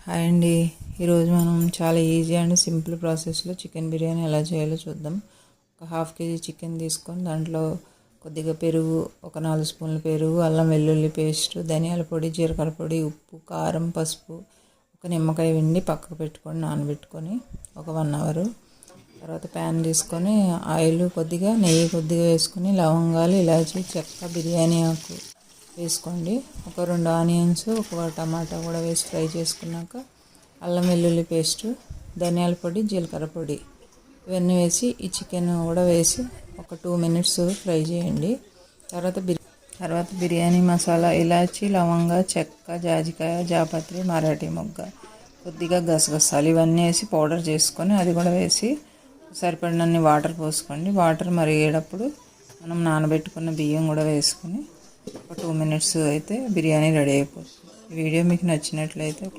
Hi అండి. ఈరోజు మనం చాలా ఈజీ అండ్ సింపుల్ ప్రాసెస్లో చికెన్ బిర్యానీ ఎలా చేయాలో చూద్దాం. ఒక హాఫ్ కేజీ చికెన్ తీసుకొని దాంట్లో కొద్దిగా పెరుగు, ఒక 4 స్పూన్ల పెరుగు, అల్లం వెల్లుల్లి పేస్ట్, ధనియాల పొడి, జీలకర్ర పొడి, ఉప్పు, కారం, పసుపు, ఒక నిమ్మకాయ పిండి పక్కకు పెట్టుకొని నానబెట్టుకొని ఒక 1 అవర్. తర్వాత ప్యాన్ తీసుకొని ఆయిల్ కొద్దిగా, నెయ్యి కొద్దిగా వేసుకొని లవంగాలు, ఇలాచీ, చెక్క, బిర్యానీ ఆకు వేసుకోండి. ఒక 2 ఆనియన్స్, ఒక టమాటా కూడా వేసి ఫ్రై చేసుకున్నాక అల్లం వెల్లుల్లి పేస్ట్, ధనియాల పొడి, జీలకర్ర పొడి ఇవన్నీ వేసి ఈ చికెన్ కూడా వేసి ఒక 2 మినిట్స్ ఫ్రై చేయండి. తర్వాత బిర్యానీ మసాలా, ఇలాచీ, లవంగ, చెక్క, జాజికాయ, జాపత్రి, మరాఠీ మొగ్గ, కొద్దిగా గసగసాలు ఇవన్నీ వేసి పౌడర్ చేసుకొని అది కూడా వేసి సరిపడినన్ని వాటర్ పోసుకోండి. వాటర్ మరిగేటప్పుడు మనం నానబెట్టుకున్న బియ్యం కూడా వేసుకొని ఒక 2 మినిట్స్ అయితే బిర్యానీ రెడీ అయిపోతుంది. ఈ వీడియో మీకు నచ్చినట్లయితే ఒక